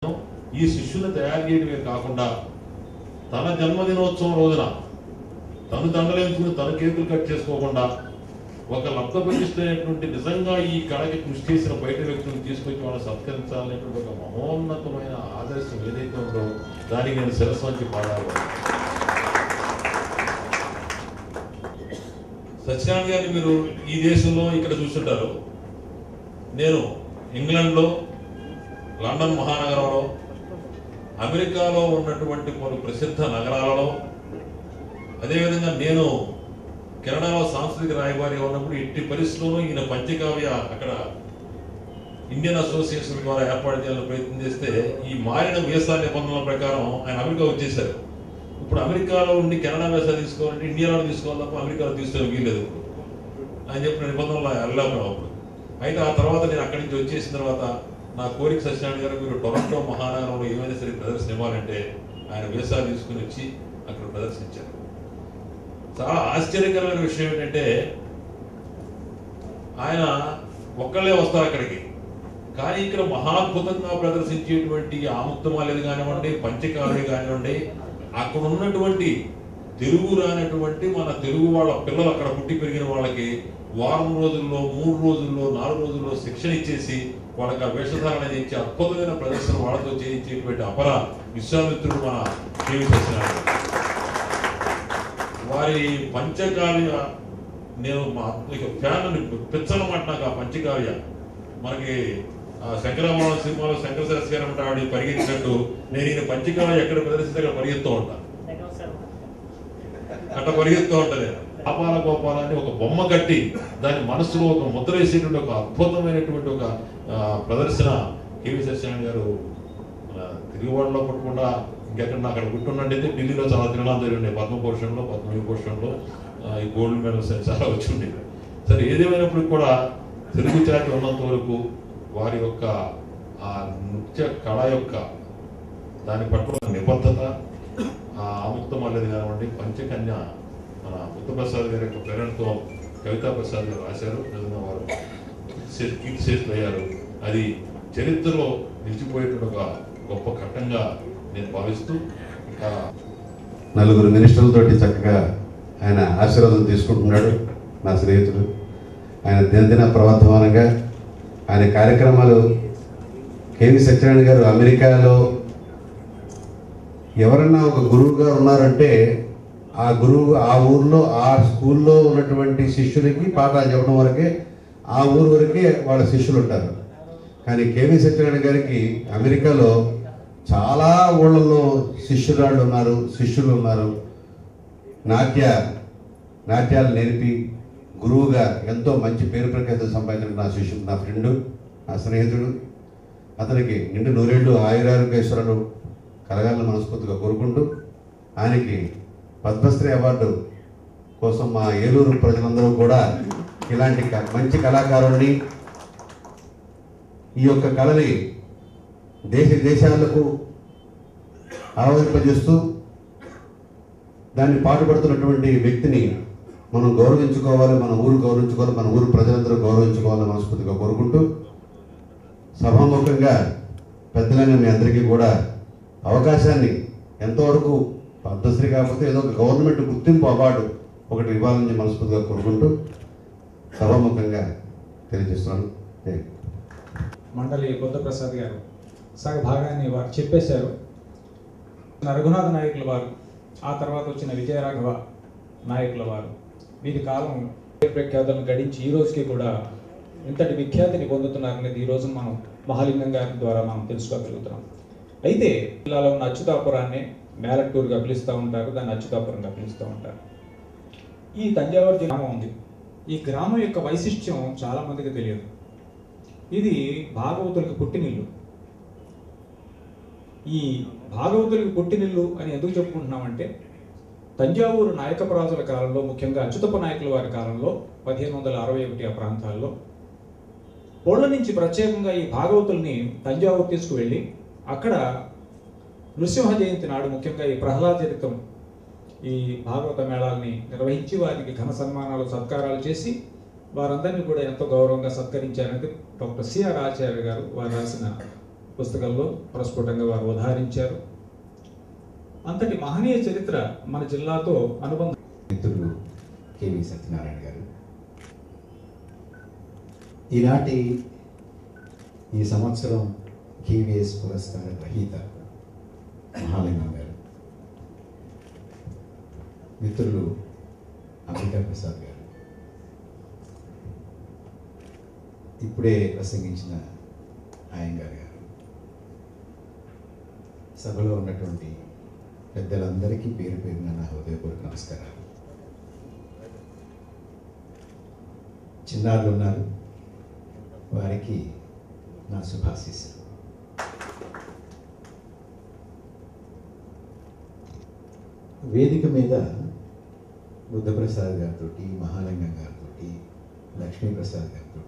ఈ శిష్యులను తయారు చేయడమే కాకుండా తన జన్మదినోత్సవం రోజున తను దండలేంచుకుని తన కేకులు కట్ చేసుకోకుండా ఒక లబ్ధప్రతిష్ఠైనటువంటి నిజంగా ఈ కళకి కృషి చేసిన బయట వ్యక్తులను తీసుకొచ్చి వాళ్ళని సత్కరించాలనేటువంటి ఒక మహోన్నతమైన ఆదర్శం ఏదైతే ఉందో దానికి నేను శిరస్సు వంచి పాడాలి. సత్యనారాయణ గారిని మీరు ఈ దేశంలో ఇక్కడ చూస్తుంటారు. నేను ఇంగ్లాండ్లో, లండన్ మహానగరంలో, అమెరికాలో ఉన్నటువంటి పలు ప్రసిద్ధ నగరాలలో, అదేవిధంగా నేను కెనడాలో సాంస్కృతిక రాయబారిగా ఉన్నప్పుడు ఎట్టి పరిస్థితుల్లోనూ ఈయన పంచకావ్య అక్కడ ఇండియన్ అసోసియేషన్ ద్వారా ఏర్పాటు చేయాలని ప్రయత్నం చేస్తే ఈ మారిన వీసా నిబంధనల ప్రకారం ఆయన అమెరికా వచ్చేసారు. ఇప్పుడు అమెరికాలో ఉండి కెనడా వీసా తీసుకోవాలంటే ఇండియాలో తీసుకోవాలి తప్ప అమెరికాలో తీసుకొని వీల్లేదు ఆయన చెప్పిన నిబంధనలు వెళ్ళాము అప్పుడు. అయితే ఆ తర్వాత నేను అక్కడి నుంచి వచ్చేసిన తర్వాత నా కోరిక సత్యనారాయణ గారు మీరు టొరంటో మహానగరంలో ఏమైనా సరే ప్రదర్శన ఇవ్వాలంటే ఆయన వీసా తీసుకుని వచ్చి అక్కడ ప్రదర్శించారు. చాలా ఆశ్చర్యకరమైన విషయం ఏంటంటే ఆయన ఒక్కళ్ళే వస్తారు అక్కడికి, కానీ ఇక్కడ మహాద్భుతంగా ప్రదర్శించేటువంటి ఆముక్తమాల్యది కానివ్వండి, పంచకావ్య కానివ్వండి, అక్కడ ఉన్నటువంటి తెలుగు రానటువంటి మన తెలుగు వాళ్ళ పిల్లలు అక్కడ పుట్టి పెరిగిన వాళ్ళకి వారం రోజుల్లో, 3 రోజుల్లో, 4 రోజుల్లో శిక్షణ ఇచ్చేసి వాళ్ళకి ఆ వేషధారణ చేయించి అద్భుతమైన ప్రదర్శన వాళ్ళతో చేయించేటువంటి అపర విశ్వామిత్రుడు మన టీవీ సత్యనారాయణ. వారి పంచకావ్య నేను మా ఫ్యాన్ పిచ్చనమాట నాకు ఆ పంచకావ్య. మనకి శంకరామరావు సినిమాలో శంకర శాస్త్రి గారు అంటే ఆవిడ పరిగెత్తినట్టు నేను ఈయన పంచకావ్య ఎక్కడ ప్రదర్శిస్తే అక్కడ పరిగెత్తూ ఉంటాను, అట్లా పరిగెత్తూ ఉంటాను. ఆపాల గోపాలని ఒక బొమ్మ కట్టి దాని మనసులో ఒక ముద్ర వేసేటువంటి ఒక అద్భుతమైనటువంటి ఒక ప్రదర్శన కేవీ సత్యనారాయణ గారు తిరుగువాడలో పట్టకుండా ఇంకెక్కడ అక్కడ గుర్తున్నట్టయితే ఢిల్లీలో చాలా తిరణాలు జరిగినాయి. పద్మభూషణ్లో, పద్మవిభూషణ్లో ఈ గోల్డ్ మెడల్స్ చాలా వచ్చి ఉండేవి. సరే, ఏదేమైనప్పటికి కూడా తెలుగు జాతి ఉన్నంత వరకు వారి యొక్క ఆ నృత్య కళ యొక్క దాని పట్ల నిబద్ధత, ఆ ఆముక్తమాల్యది కానివ్వండి, పంచకన్య మన బుద్ధప్రసాద్ గారి యొక్క ప్రేరణతో కవితా ప్రసాద్ గారు రాశారు. నిజంగా వారు కీర్తిశేషులు అయ్యారు. అది చరిత్రలో నిలిచిపోయేటువంటి ఒక గొప్ప ఘట్టంగా నేను భావిస్తూ, నలుగురు మినిస్టర్లతోటి చక్కగా ఆయన ఆశీర్వాదం తీసుకుంటున్నాడు. నా స్నేహితుడు ఆయన దినదిన ప్రవర్తమానంగా ఆయన కార్యక్రమాలు. కేవీ సత్యనారాయణ గారు అమెరికాలో ఎవరన్నా ఒక గురువుగా ఉన్నారంటే ఆ గురువు ఆ ఊర్లో ఆ స్కూల్లో ఉన్నటువంటి శిష్యులకి పాఠాలు చెప్పడం వరకే, ఆ ఊరు వరకే వాళ్ళ శిష్యులు ఉంటారు. కానీ కేవీ సత్యనారాయణ గారికి అమెరికాలో చాలా ఊళ్ళల్లో శిష్యురాళ్ళు ఉన్నారు, శిష్యులు ఉన్నారు. నాట్యాలు నేర్పి గురువుగా ఎంతో మంచి పేరు ప్రఖ్యాతులు సంపాదించిన నా శిష్యుడు, నా ఫ్రెండు, నా స్నేహితుడు. అతనికి నిండు నూరేళ్లు ఆయురారోగ్యేశ్వరుడు కలగాలని మనస్ఫూర్తిగా కోరుకుంటూ, ఆయనకి పద్మశ్రీ అవార్డు కోసం మా ఏలూరు ప్రజలందరూ కూడా ఇలాంటి మంచి కళాకారుల్ని, ఈ యొక్క కళని దేశాలకు ఆవిర్భజిస్తూ దాన్ని పాటుపడుతున్నటువంటి వ్యక్తిని మనం గౌరవించుకోవాలి, మన ఊరు గౌరవించుకోవాలి, మన ఊరు ప్రజలందరూ గౌరవించుకోవాలని మనస్ఫూర్తిగా కోరుకుంటూ, సభాముఖంగా పెద్దలైన మీ అందరికీ కూడా అవకాశాన్ని ఎంతవరకు పద్మశ్రీ కాకపోతే ఏదో ఒక గవర్నమెంట్ గుర్తింపు అవార్డు ఒకటి ఇవ్వాలని మనస్ఫూర్తిగా కోరుకుంటూ సభాముఖంగా తెలియజేస్తున్నాను. మండలి బుద్ధప్రసాద్ గారు సగ భాగాన్ని వారు చెప్పేశారు. రఘునాథ నాయకుల వారు, ఆ తర్వాత వచ్చిన విజయరాఘవ నాయకుల వారు వీరి కాలం ప్రఖ్యాతులను గడించి ఈ రోజుకి కూడా ఇంతటి విఖ్యాతిని పొందుతున్నారనేది ఈరోజు మనం మహాలింగం గారి ద్వారా మనం తెలుసుకోగలుగుతున్నాం. అయితే జిల్లాలో ఉన్న అచ్యుతాపురాన్ని మేలట్టూరుగా పిలుస్తూ ఉంటారు, దాన్ని అచ్యుతాపురంగా పిలుస్తూ ఉంటారు. ఈ తంజావూరు గ్రామం ఉంది. ఈ గ్రామం యొక్క వైశిష్ట్యం చాలామందికి తెలియదు. ఇది భాగవతులకు పుట్టినిల్లు. ఈ భాగవతులకు పుట్టినిల్లు అని ఎందుకు చెప్పుకుంటున్నామంటే, తంజావూరు నాయకరాజుల కాలంలో, ముఖ్యంగా అచ్యుతప్ప నాయకుల వారి కాలంలో 1561 ఆ ప్రాంతాల్లో పొళ్ళ నుంచి ప్రత్యేకంగా ఈ భాగవతుల్ని తంజావూరు తీసుకువెళ్ళి అక్కడ నృసింహ జయంతి నాడు ముఖ్యంగా ఈ ప్రహ్లాద చరిత్రం ఈ భాగవత మేళాల్ని నిర్వహించి వారికి ఘన సన్మానాలు, సత్కారాలు చేసి వారందరినీ కూడా ఎంతో గౌరవంగా సత్కరించారనేది డాక్టర్ సిఆర్ ఆచార్య గారు వారు రాసిన పుస్తకంలో ప్రస్ఫుటంగా వారు ఉదాహరించారు. అంతటి మహనీయ చరిత్ర మన జిల్లాతో అనుబంధం. మిత్రులు కేవీ సత్యనారాయణ గారు, ఈనాటి ఈ సంవత్సరం కేవీఎస్ పురస్కార గ్రహీత మహాలింగం గారు, మిత్రులు అంబికా ప్రసాద్ గారు, ఇప్పుడే ప్రసంగించిన అయ్యంగార్ గారు, సభలో ఉన్నటువంటి పెద్దలందరికీ పేరు పేరున నా హృదయపూర్వక నమస్కారాలు. చిన్నారులు ఉన్నారు, వారికి నా శుభాశీస్సులు. వేదిక మీద బుద్ధప్రసాద్ గారితో, మహాలింగం గారితో, లక్ష్మీప్రసాద్ గారితో,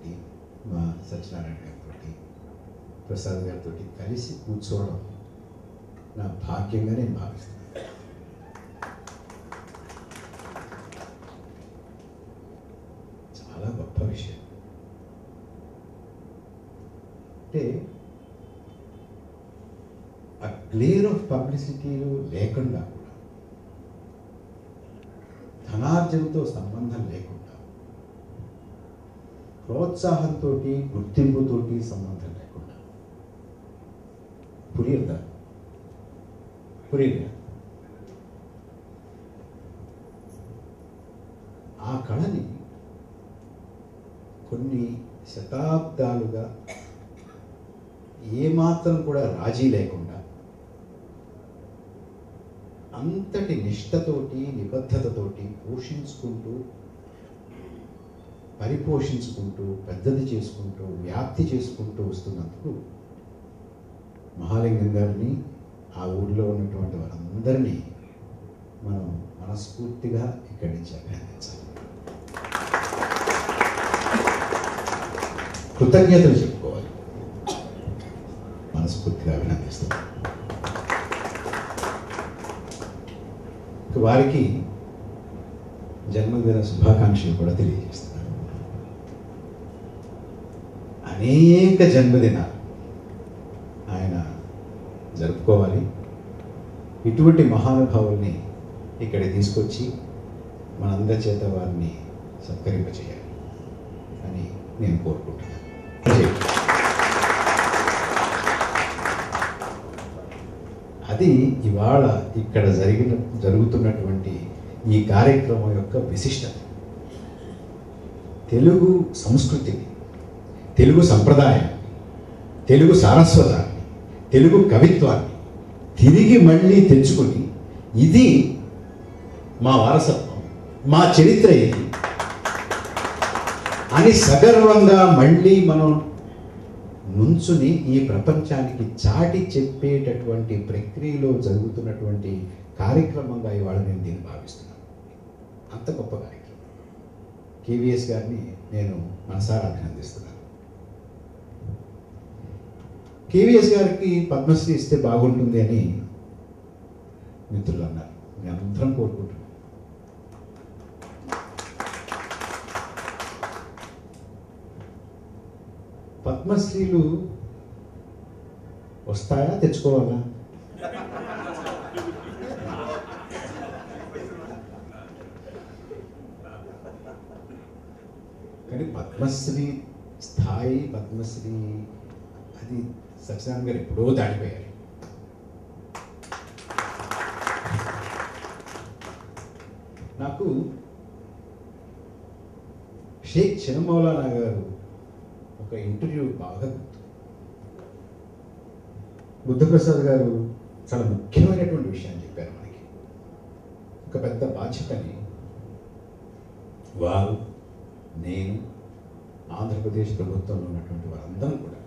మా సత్యనారాయణ గారితో, ప్రసాద్ గారితో కలిసి కూర్చోవడం నా భాగ్యంగా నేను భావిస్తున్నాను. చాలా గొప్ప విషయం. అంటే ఆ గ్లేర్ ఆఫ్ పబ్లిసిటీలు లేకుండా కూడా, ధనార్జనతో సంబంధం లేకుండా, ప్రోత్సాహంతో గుర్తింపుతో సంబంధం లేకుండా, పురియదా ఆ కళని కొన్ని శతాబ్దాలుగా ఏమాత్రం కూడా రాజీ లేకుండా అంతటి నిష్ఠతోటి నిబద్ధతతోటి పోషించుకుంటూ, పరిపోషించుకుంటూ, పెద్దది చేసుకుంటూ, వ్యాప్తి చేసుకుంటూ వస్తున్నందుకు మహాలింగం గారిని, ఆ ఊళ్ళో ఉన్నటువంటి వారందరినీ మనం మనస్ఫూర్తిగా ఇక్కడి నుంచి అభినందించాలి, కృతజ్ఞతలు చెప్పుకోవాలి. మనస్ఫూర్తిగా అభినందిస్తున్నాం. వారికి జన్మదిన శుభాకాంక్షలు కూడా తెలియజేస్తున్నాను. అనేక జన్మదినాలు ఆయన జరుపుకోవాలి. ఇటువంటి మహానుభావుల్ని ఇక్కడ తీసుకొచ్చి మనందరి చేత వారిని సత్కరింపచేయాలి అని నేను కోరుకుంటున్నాను. అది ఇవాళ ఇక్కడ జరుగుతున్నటువంటి ఈ కార్యక్రమం యొక్క విశిష్టత. తెలుగు సంస్కృతిని, తెలుగు సంప్రదాయాన్ని, తెలుగు సారస్వతాన్ని, తెలుగు కవిత్వాన్ని తిరిగి మళ్ళీ తెచ్చుకొని, ఇది మా వారసత్వం, మా చరిత్ర ఇది అని సగర్వంగా మళ్ళీ మనం నుంచుని ఈ ప్రపంచానికి చాటి చెప్పేటటువంటి ప్రక్రియలో జరుగుతున్నటువంటి కార్యక్రమంగా ఇవాళ నేను దీన్ని భావిస్తున్నాను. అంత గొప్ప కార్యక్రమం. కేవీఎస్ గారిని నేను మనసారా అభినందిస్తున్నాను. కేవీఎస్ గారికి పద్మశ్రీ ఇస్తే బాగుంటుంది అని మిత్రులు అన్నారు. నేను అందరం కోరుకుంటున్నాను. పద్మశ్రీలు వస్తాయా, తెచ్చుకోవాలా? కానీ పద్మశ్రీ స్థాయి, పద్మశ్రీ అది సత్యనారాయణ గారు ఎప్పుడో దాటిపోయారు. నాకు షేక్ చినమౌలానా గారు ఒక ఇంటర్వ్యూ బాగా గుర్తు. బుద్ధప్రసాద్ గారు చాలా ముఖ్యమైనటువంటి విషయాన్ని చెప్పారు మనకి. ఒక పెద్ద బాధ్యతని వారు, నేను, ఆంధ్రప్రదేశ్ ప్రభుత్వంలో ఉన్నటువంటి వారందరం కూడా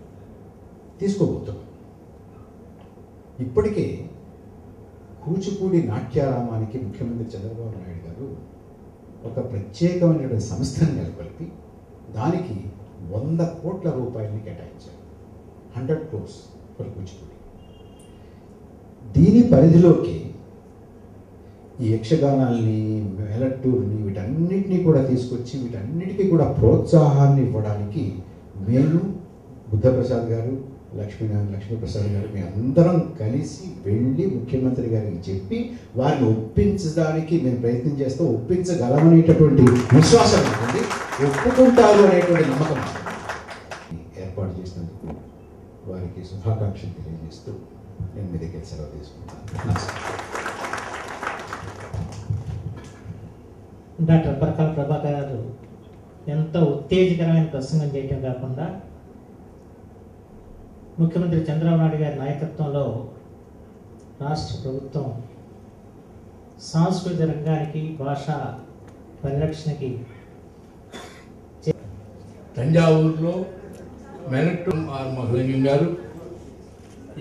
తీసుకోబోతున్నాం. ఇప్పటికే కూచిపూడి నాట్యారామానికి ముఖ్యమంత్రి చంద్రబాబు నాయుడు గారు ఒక ప్రత్యేకమైనటువంటి సంస్థను నెలకొల్పి దానికి 100 కోట్ల రూపాయలని కేటాయించారు. 100 crores ఫర్ కూచిపూడి. దీని పరిధిలోకి ఈ యక్షగానాల్ని, మేలట్టూరుని, వీటన్నిటినీ కూడా తీసుకొచ్చి వీటన్నిటికీ కూడా ప్రోత్సాహాన్ని ఇవ్వడానికి మేము, బుద్ధప్రసాద్ గారు, లక్ష్మీప్రసాద్ గారు మీ అందరం కలిసి వెళ్ళి ముఖ్యమంత్రి గారికి చెప్పి వారిని ఒప్పించడానికి మేము ప్రయత్నం చేస్తూ ఒప్పించగలమనేటటువంటి విశ్వాసం ఉంటుంది, ఒప్పుకుంటారు అనేటువంటి నమ్మకం ఏర్పాటు చేసినందుకు వారికి శుభాకాంక్షలు తెలియజేస్తూ నేను మీ దగ్గర సెలవు తీసుకుంటాను. డాక్టర్ పరకాల ప్రభాకర్ గారు ఎంతో ఉత్తేజకరమైన ప్రసంగం చేయటం కాకుండా ముఖ్యమంత్రి చంద్రబాబు నాయుడు గారి నాయకత్వంలో రాష్ట్ర ప్రభుత్వం సాంస్కృతిక రంగానికి, భాషా పరిరక్షణకి తంజావూరులో మెలట్టూర్ మహలింగం గారు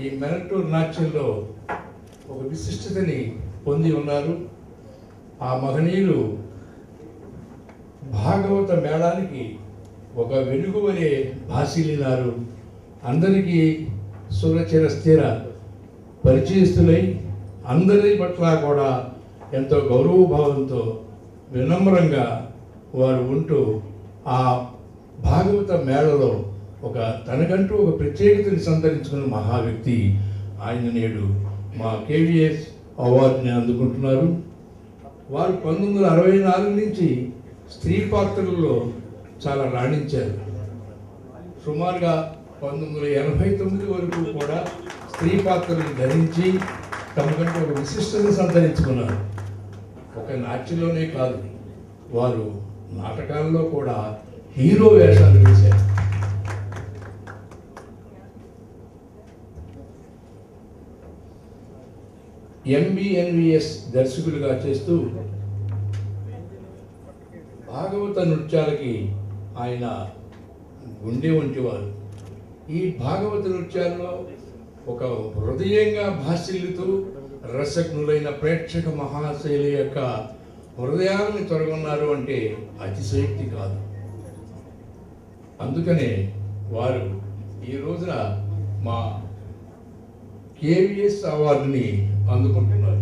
ఈ మెలట్టూర్ నాట్యంలో ఒక విశిష్టతని పొంది ఉన్నారు. ఆ మహనీయులు భాగవత మేళానికి ఒక వెలుగువలే భాసిల్లినారు. అందరికీ సురచిర స్థిర పరిచయస్తులై అందరి పట్ల కూడా ఎంతో గౌరవభావంతో వినమ్రంగా వారు ఉంటూ ఆ భాగవత మేళలో తనకంటూ ఒక ప్రత్యేకతని సంతరించుకున్న మహా వ్యక్తి ఆయన నేడు మా కేవీఎస్ అవార్డుని అందుకుంటున్నారు. వారు 1964 నుంచి స్త్రీ పాత్రలలో చాలా రాణించారు. సుమారుగా 1989 వరకు కూడా స్త్రీ పాత్రలు ధరించి తమకంటూ ఒక విశిష్టతను సంతరించుకున్నారు. ఒక నాట్యంలోనే కాదు, వారు నాటకాల్లో కూడా హీరో వేషాలు వేశారు. MBNVS దర్శకులుగా చేస్తూ భాగవత నృత్యాలకి ఆయన గుండె వంటివారు. ఈ భాగవత నృత్యాల్లో ఒక హృదయంగా భాసిల్లుతూ రసజ్ఞులైన ప్రేక్షక మహాశైలి యొక్క హృదయాలను తొలగొన్నారు అంటే అతిశయోక్తి కాదు. అందుకనే వారు ఈ రోజున మా కేవీఎస్ అవార్డుని అందుకుంటున్నారు.